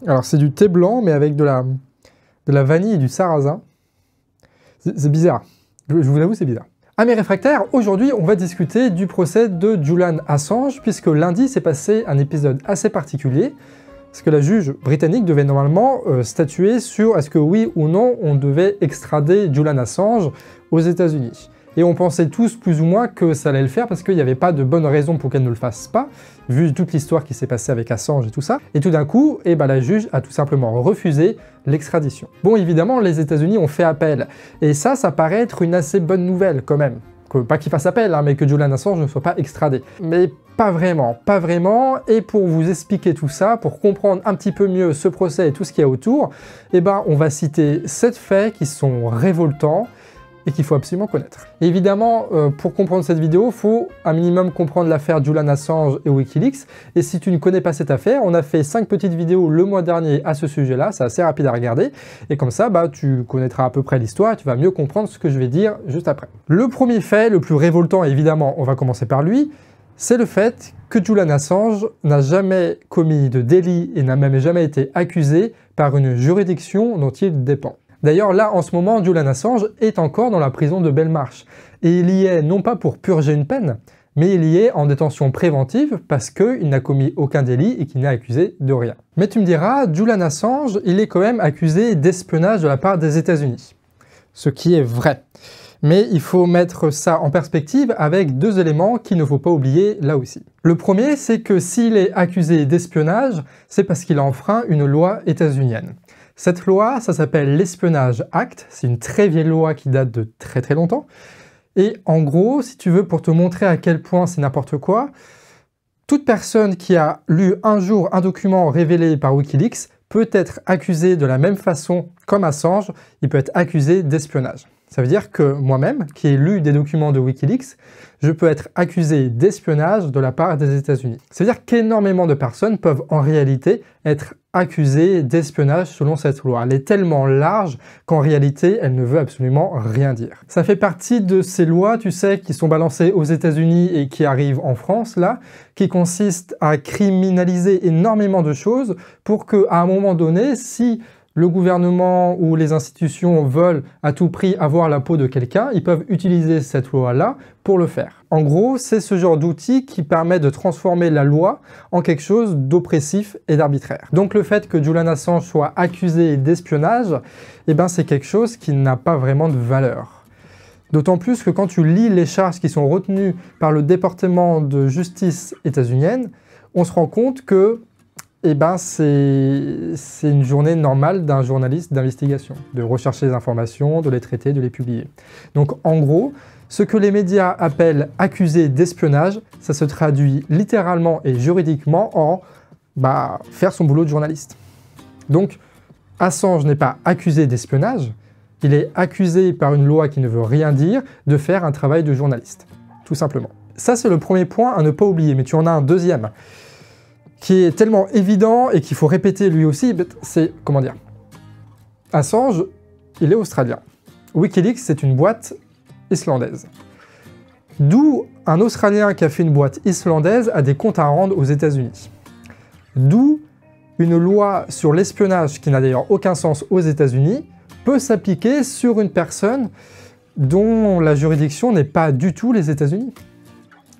Alors c'est du thé blanc, mais avec de la vanille et du sarrasin. C'est bizarre. Je vous avoue, c'est bizarre. Amis réfractaires, aujourd'hui, on va discuter du procès de Julian Assange, puisque lundi s'est passé un épisode assez particulier, parce que la juge britannique devait normalement statuer sur est-ce que oui ou non on devait extrader Julian Assange aux États-Unis. Et on pensait tous plus ou moins que ça allait le faire parce qu'il n'y avait pas de bonne raison pour qu'elle ne le fasse pas, vu toute l'histoire qui s'est passée avec Assange et tout ça. Et tout d'un coup, la juge a tout simplement refusé l'extradition. Bon, évidemment, les États-Unis ont fait appel. Et ça paraît être une assez bonne nouvelle quand même. Pas qu'il fasse appel, hein, mais que Julian Assange ne soit pas extradé. Mais pas vraiment, pas vraiment. Et pour vous expliquer tout ça, pour comprendre un petit peu mieux ce procès et tout ce qu'il y a autour, on va citer 7 faits qui sont révoltants et qu'il faut absolument connaître. Et évidemment, pour comprendre cette vidéo, il faut un minimum comprendre l'affaire Julian Assange et Wikileaks. Et si tu ne connais pas cette affaire, on a fait 5 petites vidéos le mois dernier à ce sujet-là, c'est assez rapide à regarder. Et comme ça, tu connaîtras à peu près l'histoire et tu vas mieux comprendre ce que je vais dire juste après. Le premier fait, le plus révoltant, évidemment, on va commencer par lui, c'est le fait que Julian Assange n'a jamais commis de délit et n'a même jamais été accusé par une juridiction dont il dépend. D'ailleurs, là, en ce moment, Julian Assange est encore dans la prison de Belmarsh. Et il y est non pas pour purger une peine, mais il y est en détention préventive parce qu'il n'a commis aucun délit et qu'il n'est accusé de rien. Mais tu me diras, Julian Assange, il est quand même accusé d'espionnage de la part des États-Unis. Ce qui est vrai. Mais il faut mettre ça en perspective avec 2 éléments qu'il ne faut pas oublier là aussi. Le premier, c'est que s'il est accusé d'espionnage, c'est parce qu'il a enfreint une loi états-unienne. Cette loi, ça s'appelle l'Espionnage Act, c'est une très vieille loi qui date de très très longtemps. Et en gros, si tu veux, pour te montrer à quel point c'est n'importe quoi, toute personne qui a lu un jour un document révélé par Wikileaks peut être accusée de la même façon comme Assange, il peut être accusé d'espionnage. Ça veut dire que moi-même, qui ai lu des documents de Wikileaks, je peux être accusé d'espionnage de la part des États-Unis. Ça veut dire qu'énormément de personnes peuvent en réalité être accusées d'espionnage selon cette loi. Elle est tellement large qu'en réalité, elle ne veut absolument rien dire. Ça fait partie de ces lois, tu sais, qui sont balancées aux États-Unis et qui arrivent en France, là, qui consistent à criminaliser énormément de choses pour qu'à un moment donné, si le gouvernement ou les institutions veulent à tout prix avoir la peau de quelqu'un, ils peuvent utiliser cette loi-là pour le faire. En gros, c'est ce genre d'outil qui permet de transformer la loi en quelque chose d'oppressif et d'arbitraire. Donc le fait que Julian Assange soit accusé d'espionnage, c'est quelque chose qui n'a pas vraiment de valeur. D'autant plus que quand tu lis les charges qui sont retenues par le département de justice états-unienne, on se rend compte que c'est une journée normale d'un journaliste d'investigation, de rechercher les informations, de les traiter, de les publier. Donc en gros, ce que les médias appellent accusé d'espionnage, ça se traduit littéralement et juridiquement en faire son boulot de journaliste. Donc Assange n'est pas accusé d'espionnage, il est accusé par une loi qui ne veut rien dire de faire un travail de journaliste, tout simplement. Ça c'est le premier point à ne pas oublier, mais tu en as un deuxième qui est tellement évident et qu'il faut répéter lui aussi, c'est, comment dire, Assange, il est australien. Wikileaks, c'est une boîte islandaise. D'où un Australien qui a fait une boîte islandaise a des comptes à rendre aux États-Unis. D'où une loi sur l'espionnage, qui n'a d'ailleurs aucun sens aux États-Unis, peut s'appliquer sur une personne dont la juridiction n'est pas du tout les États-Unis.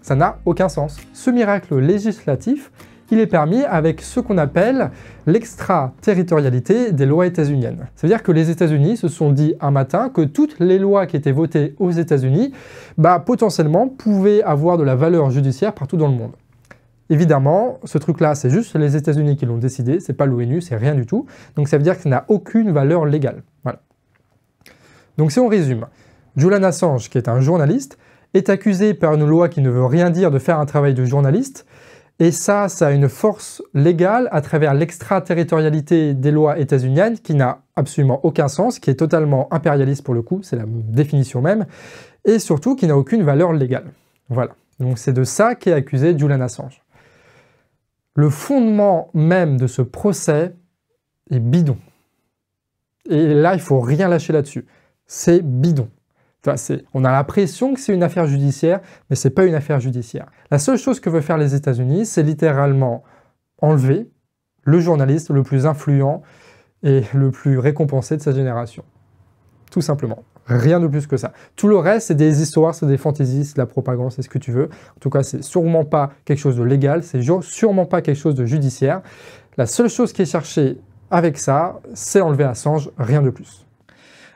Ça n'a aucun sens. Ce miracle législatif, il est permis avec ce qu'on appelle l'extraterritorialité des lois états-uniennes. Ça veut dire que les États-Unis se sont dit un matin que toutes les lois qui étaient votées aux États-Unis, potentiellement pouvaient avoir de la valeur judiciaire partout dans le monde. Évidemment, ce truc-là, c'est juste les États-Unis qui l'ont décidé, c'est pas l'ONU, c'est rien du tout. Donc ça veut dire que ça n'a aucune valeur légale. Voilà. Donc si on résume, Julian Assange, qui est un journaliste, est accusé par une loi qui ne veut rien dire de faire un travail de journaliste. Et ça a une force légale à travers l'extraterritorialité des lois états-uniennes qui n'a absolument aucun sens, qui est totalement impérialiste pour le coup, c'est la définition même, et surtout qui n'a aucune valeur légale. Voilà. Donc c'est de ça qu'est accusé Julian Assange. Le fondement même de ce procès est bidon. Et là, il ne faut rien lâcher là-dessus. C'est bidon. On a l'impression que c'est une affaire judiciaire, mais ce n'est pas une affaire judiciaire. La seule chose que veulent faire les États-Unis, c'est littéralement enlever le journaliste le plus influent et le plus récompensé de sa génération. Tout simplement. Rien de plus que ça. Tout le reste, c'est des histoires, c'est des fantaisies, c'est de la propagande, c'est ce que tu veux. En tout cas, c'est sûrement pas quelque chose de légal, c'est sûrement pas quelque chose de judiciaire. La seule chose qui est cherchée avec ça, c'est enlever Assange, rien de plus.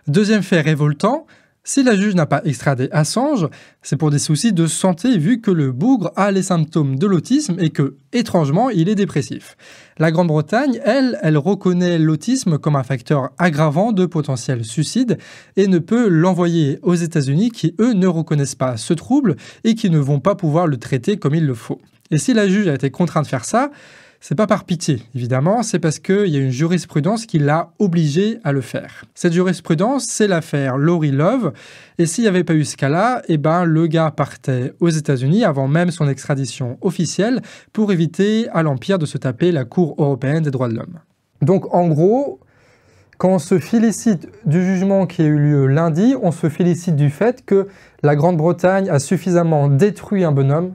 Deuxième fait révoltant, si la juge n'a pas extradé Assange, c'est pour des soucis de santé vu que le bougre a les symptômes de l'autisme et que, étrangement, il est dépressif. La Grande-Bretagne, elle reconnaît l'autisme comme un facteur aggravant de potentiel suicide et ne peut l'envoyer aux États-Unis qui, eux, ne reconnaissent pas ce trouble et qui ne vont pas pouvoir le traiter comme il le faut. Et si la juge a été contrainte de faire ça, c'est pas par pitié, évidemment, c'est parce qu'il y a une jurisprudence qui l'a obligé à le faire. Cette jurisprudence, c'est l'affaire Lauri Love, et s'il n'y avait pas eu ce cas-là, le gars partait aux États-Unis avant même son extradition officielle pour éviter à l'Empire de se taper la Cour européenne des droits de l'homme. Donc en gros, quand on se félicite du jugement qui a eu lieu lundi, on se félicite du fait que la Grande-Bretagne a suffisamment détruit un bonhomme,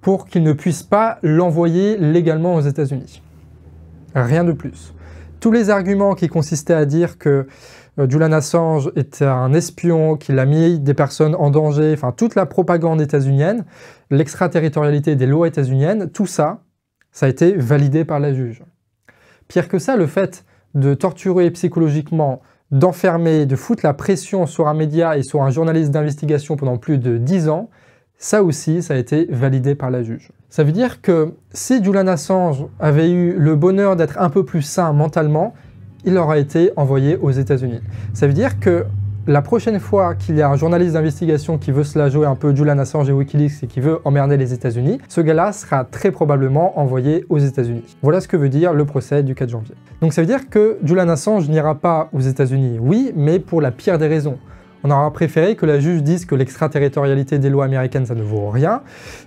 pour qu'il ne puisse pas l'envoyer légalement aux États-Unis. Rien de plus. Tous les arguments qui consistaient à dire que Julian Assange était un espion, qu'il a mis des personnes en danger, enfin toute la propagande états-unienne, l'extraterritorialité des lois états-uniennes, tout ça, ça a été validé par la juge. Pire que ça, le fait de torturer psychologiquement, d'enfermer, de foutre la pression sur un média et sur un journaliste d'investigation pendant plus de 10 ans, ça aussi, ça a été validé par la juge. Ça veut dire que si Julian Assange avait eu le bonheur d'être un peu plus sain mentalement, il aurait été envoyé aux États-Unis. Ça veut dire que la prochaine fois qu'il y a un journaliste d'investigation qui veut se la jouer un peu Julian Assange et Wikileaks et qui veut emmerder les États-Unis, ce gars-là sera très probablement envoyé aux États-Unis. Voilà ce que veut dire le procès du 4 janvier. Donc ça veut dire que Julian Assange n'ira pas aux États-Unis, oui, mais pour la pire des raisons. On aura préféré que la juge dise que l'extraterritorialité des lois américaines, ça ne vaut rien,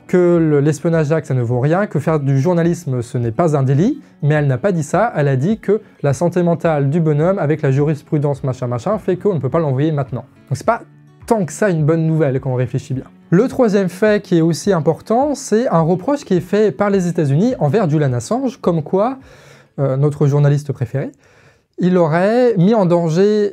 que l'espionnage acte, ça ne vaut rien, que faire du journalisme, ce n'est pas un délit, mais elle n'a pas dit ça, elle a dit que la santé mentale du bonhomme, avec la jurisprudence machin, fait qu'on ne peut pas l'envoyer maintenant. Donc c'est pas tant que ça une bonne nouvelle quand on réfléchit bien. Le troisième fait qui est aussi important, c'est un reproche qui est fait par les États-Unis envers Julian Assange, comme quoi, notre journaliste préféré, il aurait mis en danger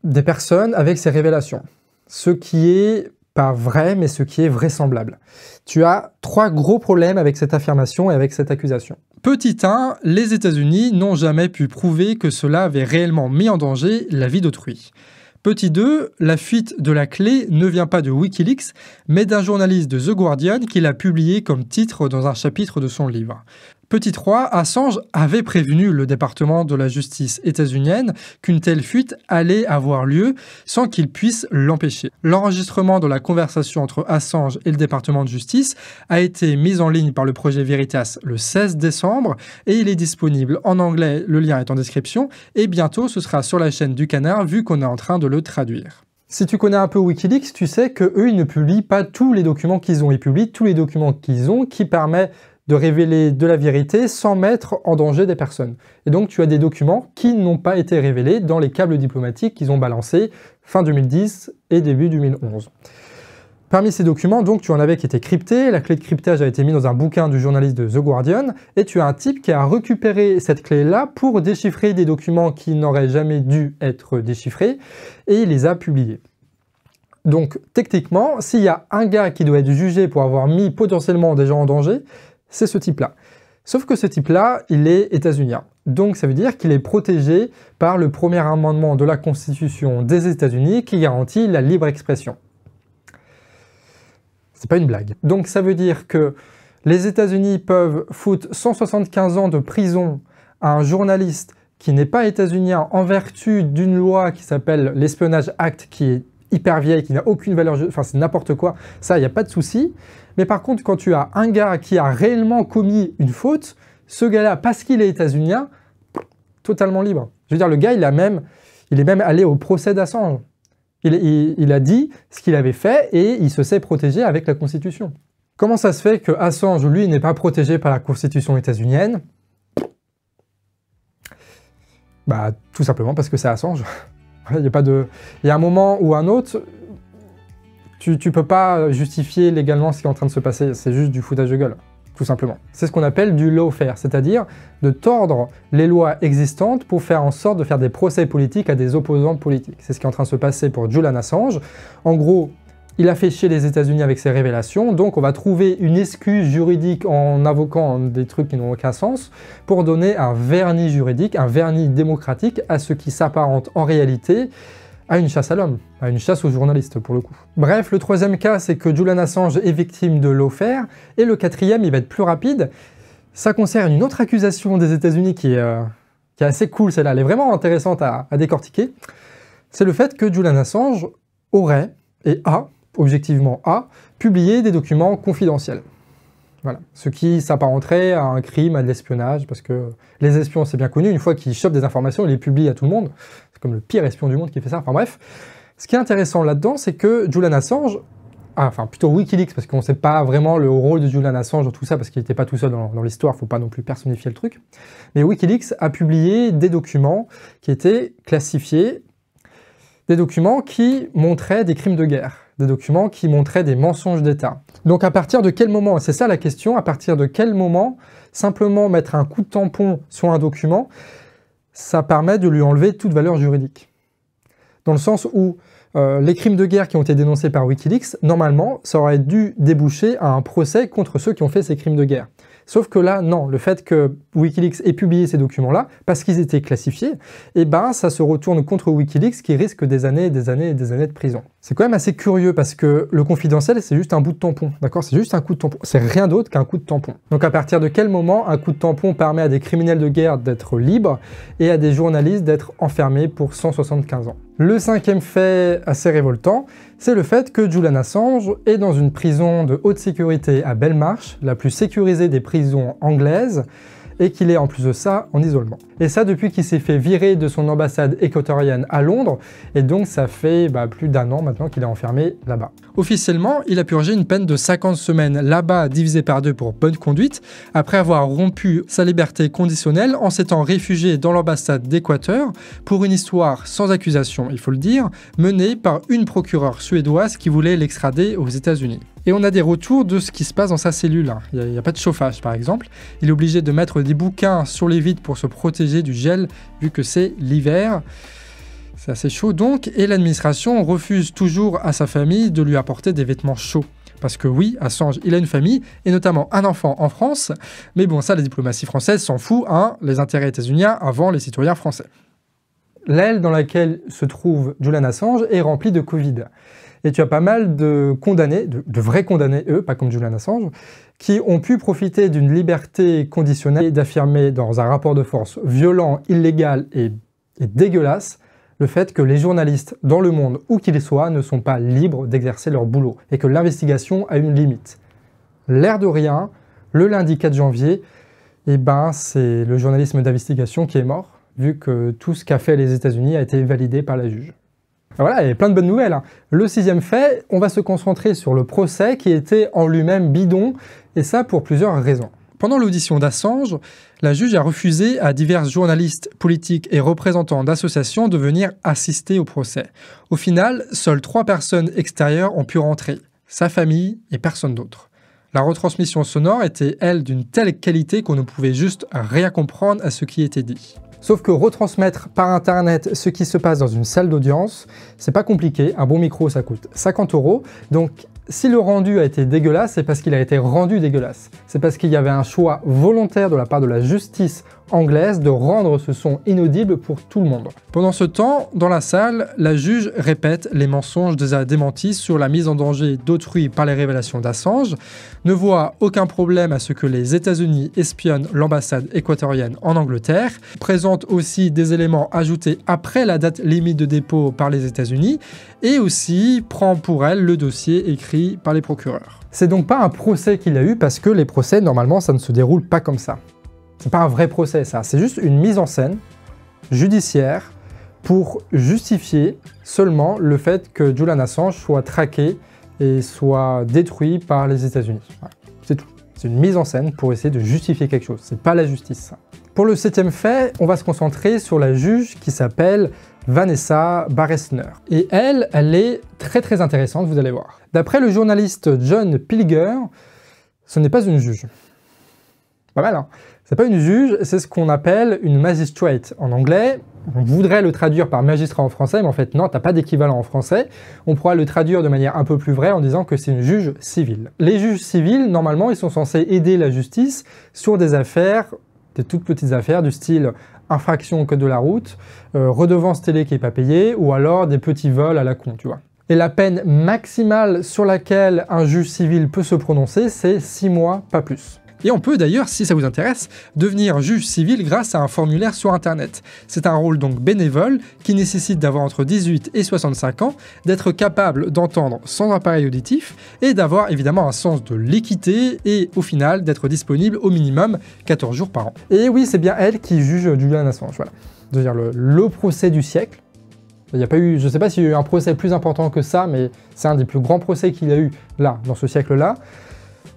des personnes avec ces révélations. Ce qui est pas vrai, mais ce qui est vraisemblable. Tu as 3 gros problèmes avec cette affirmation et avec cette accusation. Petit 1, les États-Unis n'ont jamais pu prouver que cela avait réellement mis en danger la vie d'autrui. Petit 2, la fuite de la clé ne vient pas de Wikileaks, mais d'un journaliste de The Guardian qui l'a publié comme titre dans un chapitre de son livre. Petit 3, Assange avait prévenu le département de la justice états-unienne qu'une telle fuite allait avoir lieu sans qu'il puisse l'empêcher. L'enregistrement de la conversation entre Assange et le département de justice a été mis en ligne par le projet Veritas le 16 décembre et il est disponible en anglais, le lien est en description, et bientôt ce sera sur la chaîne du Canard vu qu'on est en train de le traduire. Si tu connais un peu Wikileaks, tu sais qu'eux, ils ne publient pas tous les documents qu'ils ont. Ils publient tous les documents qu'ils ont qui permettent de révéler de la vérité sans mettre en danger des personnes. Et donc tu as des documents qui n'ont pas été révélés dans les câbles diplomatiques qu'ils ont balancés fin 2010 et début 2011. Parmi ces documents, donc, tu en avais qui étaient cryptés, la clé de cryptage a été mise dans un bouquin du journaliste de The Guardian, et tu as un type qui a récupéré cette clé-là pour déchiffrer des documents qui n'auraient jamais dû être déchiffrés, et il les a publiés. Donc techniquement, s'il y a un gars qui doit être jugé pour avoir mis potentiellement des gens en danger, c'est ce type-là. Sauf que ce type-là, il est états-unien. Donc ça veut dire qu'il est protégé par le premier amendement de la Constitution des États-Unis qui garantit la libre expression. C'est pas une blague. Donc ça veut dire que les États-Unis peuvent foutre 175 ans de prison à un journaliste qui n'est pas états-unien en vertu d'une loi qui s'appelle l'Espionnage Act, qui est hyper vieille, qui n'a aucune valeur, enfin c'est n'importe quoi, ça il n'y a pas de souci. Mais par contre, quand tu as un gars qui a réellement commis une faute, ce gars-là, parce qu'il est états-unien, totalement libre. Je veux dire, le gars, il est même allé au procès d'Assange. Il a dit ce qu'il avait fait et il se sait protégé avec la Constitution. Comment ça se fait que Assange, lui, n'est pas protégé par la Constitution états-unienne? Bah, tout simplement parce que c'est Assange. Il y a un moment ou un autre, tu peux pas justifier légalement ce qui est en train de se passer, c'est juste du foutage de gueule. tout simplement. C'est ce qu'on appelle du lawfare, c'est-à-dire de tordre les lois existantes pour faire en sorte de faire des procès politiques à des opposants politiques. C'est ce qui est en train de se passer pour Julian Assange. En gros, il a fait chier les États-Unis avec ses révélations, donc on va trouver une excuse juridique en invoquant des trucs qui n'ont aucun sens pour donner un vernis juridique, un vernis démocratique à ce qui s'apparente en réalité à une chasse à l'homme, à une chasse aux journalistes pour le coup. Bref, le troisième cas, c'est que Julian Assange est victime de lawfare, et le quatrième, il va être plus rapide. Ça concerne une autre accusation des États-Unis qui est assez cool, celle-là, elle est vraiment intéressante à décortiquer. C'est le fait que Julian Assange aurait, et objectivement publié des documents confidentiels. Voilà, ce qui s'apparenterait à un crime, à de l'espionnage, parce que les espions, c'est bien connu, une fois qu'ils chopent des informations, ils les publient à tout le monde. C'est comme le pire espion du monde qui fait ça, enfin bref. Ce qui est intéressant là-dedans, c'est que Julian Assange, enfin plutôt Wikileaks, parce qu'on ne sait pas vraiment le rôle de Julian Assange dans tout ça, parce qu'il n'était pas tout seul dans l'histoire, il ne faut pas non plus personnifier le truc. Mais Wikileaks a publié des documents qui étaient classifiés, des documents qui montraient des crimes de guerre, des documents qui montraient des mensonges d'État. Donc à partir de quel moment, c'est ça la question, à partir de quel moment simplement mettre un coup de tampon sur un document, ça permet de lui enlever toute valeur juridique. Dans le sens où les crimes de guerre qui ont été dénoncés par Wikileaks, normalement, ça aurait dû déboucher à un procès contre ceux qui ont fait ces crimes de guerre. Sauf que là, non, le fait que Wikileaks ait publié ces documents-là, parce qu'ils étaient classifiés, eh ben, ça se retourne contre Wikileaks qui risque des années et des années et des années de prison. C'est quand même assez curieux parce que le confidentiel, c'est juste un bout de tampon, d'accord? C'est juste un coup de tampon, c'est rien d'autre qu'un coup de tampon. Donc à partir de quel moment un coup de tampon permet à des criminels de guerre d'être libres et à des journalistes d'être enfermés pour 175 ans? Le cinquième fait assez révoltant, c'est le fait que Julian Assange est dans une prison de haute sécurité à Belmarsh, la plus sécurisée des prisons anglaises, et qu'il est en plus de ça en isolement. Et ça depuis qu'il s'est fait virer de son ambassade équatorienne à Londres, et donc ça fait plus d'1 an maintenant qu'il est enfermé là-bas. Officiellement, il a purgé une peine de 50 semaines là-bas divisée par 2 pour bonne conduite, après avoir rompu sa liberté conditionnelle en s'étant réfugié dans l'ambassade d'Équateur pour une histoire sans accusation, il faut le dire, menée par une procureure suédoise qui voulait l'extrader aux États-Unis. Et on a des retours de ce qui se passe dans sa cellule. Il n'y a pas de chauffage, par exemple. Il est obligé de mettre des bouquins sur les vitres pour se protéger du gel, vu que c'est l'hiver. C'est assez chaud donc, et l'administration refuse toujours à sa famille de lui apporter des vêtements chauds. Parce que oui, Assange, il a une famille, et notamment un enfant en France, mais bon, ça, la diplomatie française s'en fout, hein, les intérêts états-uniens avant les citoyens français. L'aile dans laquelle se trouve Julian Assange est remplie de Covid. Et tu as pas mal de condamnés, de vrais condamnés, eux, pas comme Julian Assange, qui ont pu profiter d'une liberté conditionnelle et d'affirmer dans un rapport de force violent, illégal et dégueulasse le fait que les journalistes dans le monde, où qu'ils soient, ne sont pas libres d'exercer leur boulot et que l'investigation a une limite. L'air de rien, le lundi 4 janvier, eh ben, c'est le journalisme d'investigation qui est mort, vu que tout ce qu'a fait les États-Unis a été validé par la juge. Voilà, il y a plein de bonnes nouvelles. Hein. Le sixième fait, on va se concentrer sur le procès qui était en lui-même bidon, et ça pour plusieurs raisons. Pendant l'audition d'Assange, la juge a refusé à divers journalistes, politiques et représentants d'associations de venir assister au procès. Au final, seules 3 personnes extérieures ont pu rentrer, sa famille et personne d'autre. La retransmission sonore était, elle, d'une telle qualité qu'on ne pouvait juste rien comprendre à ce qui était dit. Sauf que retransmettre par internet ce qui se passe dans une salle d'audience, c'est pas compliqué, un bon micro ça coûte 50 €, donc si le rendu a été dégueulasse, c'est parce qu'il a été rendu dégueulasse. C'est parce qu'il y avait un choix volontaire de la part de la justice anglaise de rendre ce son inaudible pour tout le monde. Pendant ce temps, dans la salle, la juge répète les mensonges déjà démentis sur la mise en danger d'autrui par les révélations d'Assange, ne voit aucun problème à ce que les États-Unis espionnent l'ambassade équatorienne en Angleterre, présente aussi des éléments ajoutés après la date limite de dépôt par les États-Unis, et aussi prend pour elle le dossier écrit par les procureurs. C'est donc pas un procès qu'il a eu parce que les procès, normalement, ça ne se déroule pas comme ça. C'est pas un vrai procès, ça. C'est juste une mise en scène judiciaire pour justifier seulement le fait que Julian Assange soit traqué et soit détruit par les États-Unis. Voilà. C'est tout. C'est une mise en scène pour essayer de justifier quelque chose. C'est pas la justice, ça. Pour le 7e fait, on va se concentrer sur la juge qui s'appelle Vanessa Barresner. Et elle est très intéressante, vous allez voir. D'après le journaliste John Pilger, ce n'est pas une juge. Pas mal, hein? C'est pas une juge, c'est ce qu'on appelle une magistrate en anglais. On voudrait le traduire par magistrat en français, mais en fait non, t'as pas d'équivalent en français. On pourra le traduire de manière un peu plus vraie en disant que c'est une juge civile. Les juges civils, normalement, ils sont censés aider la justice sur des affaires, des toutes petites affaires du style infraction au code de la route, redevance télé qui n'est pas payée, ou alors des petits vols à la con, tu vois. Et la peine maximale sur laquelle un juge civil peut se prononcer, c'est 6 mois, pas plus. Et on peut d'ailleurs, si ça vous intéresse, devenir juge civil grâce à un formulaire sur internet. C'est un rôle donc bénévole qui nécessite d'avoir entre 18 et 65 ans, d'être capable d'entendre sans appareil auditif et d'avoir évidemment un sens de l'équité et au final d'être disponible au minimum 14 jours par an. Et oui, c'est bien elle qui juge Julian Assange, voilà. C'est-à-dire le procès du siècle. Il n'y a pas eu, je ne sais pas s'il y a eu un procès plus important que ça, mais c'est un des plus grands procès qu'il y a eu là, dans ce siècle-là,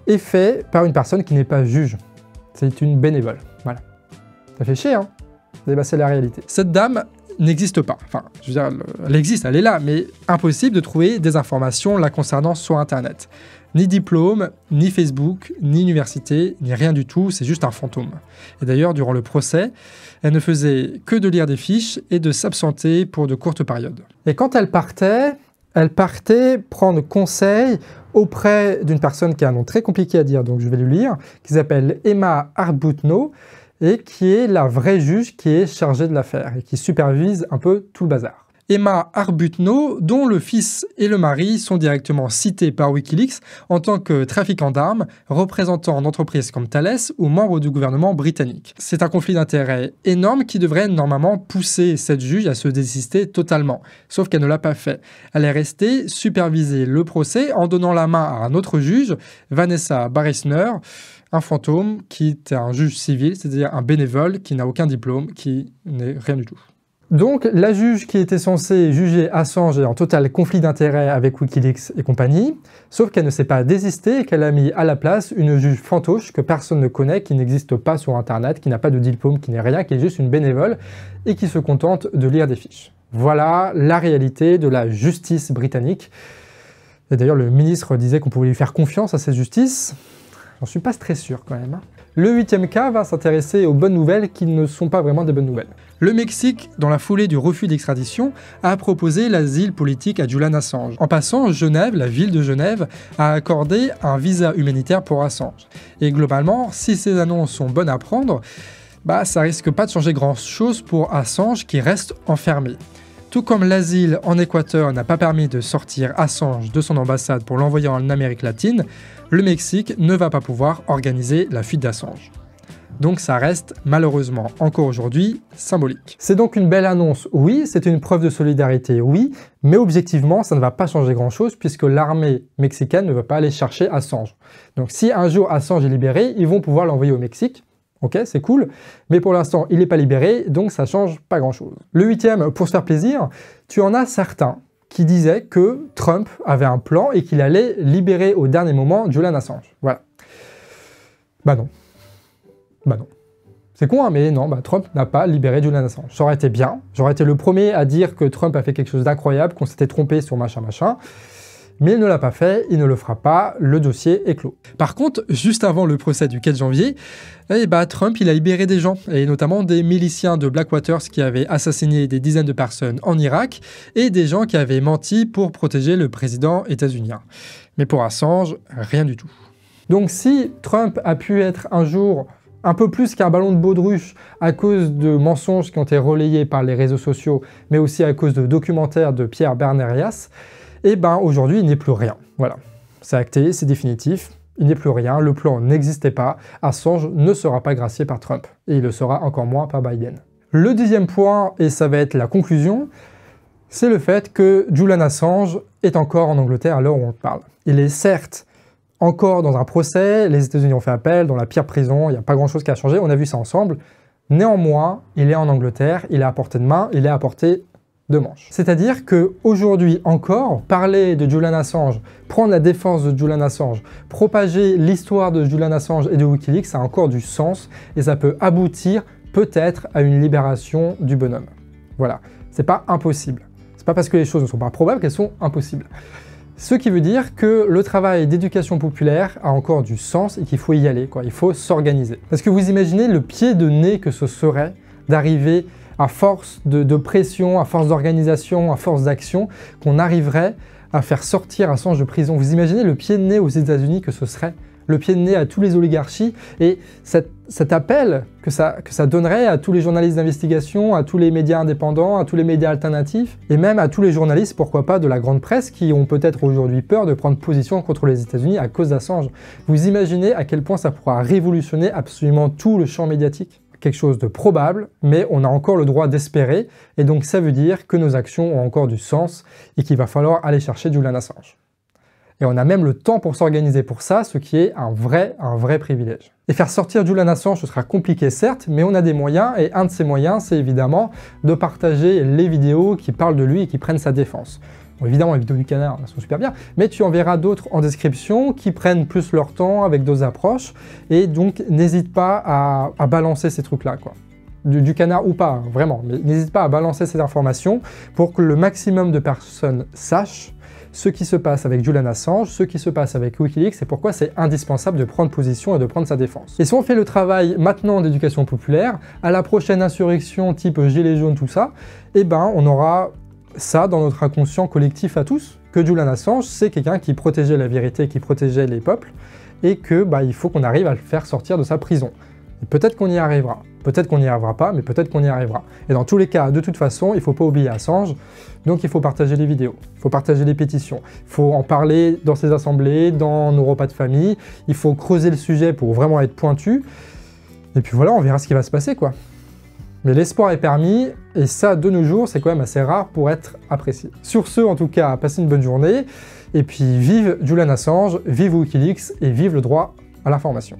est fait par une personne qui n'est pas juge. C'est une bénévole. Voilà. Ça fait chier, hein? Et bah, c'est la réalité. Cette dame n'existe pas. Enfin, je veux dire, elle existe, elle est là, mais impossible de trouver des informations la concernant sur Internet. Ni diplôme, ni Facebook, ni université, ni rien du tout, c'est juste un fantôme. Et d'ailleurs, durant le procès, elle ne faisait que de lire des fiches et de s'absenter pour de courtes périodes. Et quand elle partait prendre conseil auprès d'une personne qui a un nom très compliqué à dire, donc je vais le lire, qui s'appelle Emma Arbuthnot, et qui est la vraie juge qui est chargée de l'affaire, et qui supervise un peu tout le bazar. Emma Arbuthnot, dont le fils et le mari sont directement cités par Wikileaks en tant que trafiquants d'armes, représentants d'entreprises comme Thales ou membres du gouvernement britannique. C'est un conflit d'intérêts énorme qui devrait normalement pousser cette juge à se désister totalement, sauf qu'elle ne l'a pas fait. Elle est restée superviser le procès en donnant la main à un autre juge, Vanessa Barrisner, un fantôme qui est un juge civil, c'est-à-dire un bénévole qui n'a aucun diplôme, qui n'est rien du tout. Donc, la juge qui était censée juger Assange est en total conflit d'intérêts avec Wikileaks et compagnie, sauf qu'elle ne s'est pas désistée et qu'elle a mis à la place une juge fantoche que personne ne connaît, qui n'existe pas sur Internet, qui n'a pas de diplôme, qui n'est rien, qui est juste une bénévole et qui se contente de lire des fiches. Voilà la réalité de la justice britannique. Et d'ailleurs, le ministre disait qu'on pouvait lui faire confiance à cette justice. J'en suis pas très sûr quand même. Le 8e cas va s'intéresser aux bonnes nouvelles qui ne sont pas vraiment des bonnes nouvelles. Le Mexique, dans la foulée du refus d'extradition, a proposé l'asile politique à Julian Assange. En passant, Genève, la ville de Genève, a accordé un visa humanitaire pour Assange. Et globalement, si ces annonces sont bonnes à prendre, bah ça risque pas de changer grand-chose pour Assange qui reste enfermé. Tout comme l'asile en Équateur n'a pas permis de sortir Assange de son ambassade pour l'envoyer en Amérique latine, le Mexique ne va pas pouvoir organiser la fuite d'Assange. Donc ça reste malheureusement encore aujourd'hui symbolique. C'est donc une belle annonce, oui, c'est une preuve de solidarité, oui, mais objectivement ça ne va pas changer grand-chose puisque l'armée mexicaine ne va pas aller chercher Assange. Donc si un jour Assange est libéré, ils vont pouvoir l'envoyer au Mexique. Ok, c'est cool, mais pour l'instant, il n'est pas libéré, donc ça change pas grand-chose. Le 8e, pour se faire plaisir, tu en as certains qui disaient que Trump avait un plan et qu'il allait libérer au dernier moment Julian Assange. Voilà. Bah non. Bah non. C'est con, hein, mais non, bah Trump n'a pas libéré Julian Assange. Ça aurait été bien, j'aurais été le premier à dire que Trump a fait quelque chose d'incroyable, qu'on s'était trompé sur machin machin. Mais il ne l'a pas fait, il ne le fera pas, le dossier est clos. Par contre, juste avant le procès du 4 janvier, Trump il a libéré des gens, et notamment des miliciens de Blackwater qui avaient assassiné des dizaines de personnes en Irak, et des gens qui avaient menti pour protéger le président états-unien. Mais pour Assange, rien du tout. Donc si Trump a pu être un jour un peu plus qu'un ballon de baudruche à cause de mensonges qui ont été relayés par les réseaux sociaux, mais aussi à cause de documentaires de Pierre Bernerias, et ben aujourd'hui il n'est plus rien. Voilà, c'est acté, c'est définitif, il n'est plus rien, le plan n'existait pas, Assange ne sera pas gracié par Trump, et il le sera encore moins par Biden. Le 10e point, et ça va être la conclusion, c'est le fait que Julian Assange est encore en Angleterre à l'heure où on parle. Il est certes encore dans un procès, les États-Unis ont fait appel, dans la pire prison, il n'y a pas grand-chose qui a changé, on a vu ça ensemble. Néanmoins, il est en Angleterre, il est à portée de main, il est à portée de manche. C'est-à-dire qu'aujourd'hui encore, parler de Julian Assange, prendre la défense de Julian Assange, propager l'histoire de Julian Assange et de Wikileaks, ça a encore du sens et ça peut aboutir peut-être à une libération du bonhomme. Voilà, c'est pas impossible. C'est pas parce que les choses ne sont pas probables qu'elles sont impossibles. Ce qui veut dire que le travail d'éducation populaire a encore du sens et qu'il faut y aller, quoi. Il faut s'organiser. Parce que vous imaginez le pied de nez que ce serait d'arriver à force de pression, à force d'organisation, à force d'action, qu'on arriverait à faire sortir Assange de prison. Vous imaginez le pied de nez aux États-Unis que ce serait? Le pied de nez à tous les oligarchies et cet appel que ça donnerait à tous les journalistes d'investigation, à tous les médias indépendants, à tous les médias alternatifs et même à tous les journalistes, pourquoi pas, de la grande presse qui ont peut-être aujourd'hui peur de prendre position contre les États-Unis à cause d'Assange. Vous imaginez à quel point ça pourra révolutionner absolument tout le champ médiatique? Quelque chose de probable, mais on a encore le droit d'espérer et donc ça veut dire que nos actions ont encore du sens et qu'il va falloir aller chercher Julian Assange. Et on a même le temps pour s'organiser pour ça, ce qui est un vrai privilège. Et faire sortir Julian Assange, ce sera compliqué certes, mais on a des moyens, et un de ces moyens, c'est évidemment de partager les vidéos qui parlent de lui et qui prennent sa défense. Bon, évidemment, les vidéos du canard, elles sont super bien, mais tu en verras d'autres en description qui prennent plus leur temps avec d'autres approches, et donc n'hésite pas à balancer ces trucs-là, quoi. Du canard ou pas, hein, vraiment, mais n'hésite pas à balancer ces informations pour que le maximum de personnes sachent ce qui se passe avec Julian Assange, ce qui se passe avec Wikileaks, et pourquoi c'est indispensable de prendre position et de prendre sa défense. Et si on fait le travail maintenant d'éducation populaire, à la prochaine insurrection type Gilets jaunes, tout ça, eh ben on aura ça dans notre inconscient collectif à tous, que Julian Assange, c'est quelqu'un qui protégeait la vérité, qui protégeait les peuples, et que il faut qu'on arrive à le faire sortir de sa prison. Et peut-être qu'on y arrivera. Peut-être qu'on n'y arrivera pas, mais peut-être qu'on y arrivera. Et dans tous les cas, de toute façon, il ne faut pas oublier Assange, donc il faut partager les vidéos, il faut partager les pétitions, il faut en parler dans ses assemblées, dans nos repas de famille, il faut creuser le sujet pour vraiment être pointu, et puis voilà, on verra ce qui va se passer, quoi. Mais l'espoir est permis, et ça, de nos jours, c'est quand même assez rare pour être apprécié. Sur ce, en tout cas, passez une bonne journée, et puis vive Julian Assange, vive Wikileaks, et vive le droit à l'information.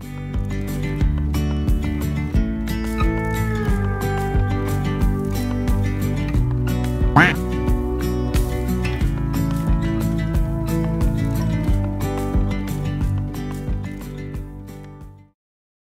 Quack.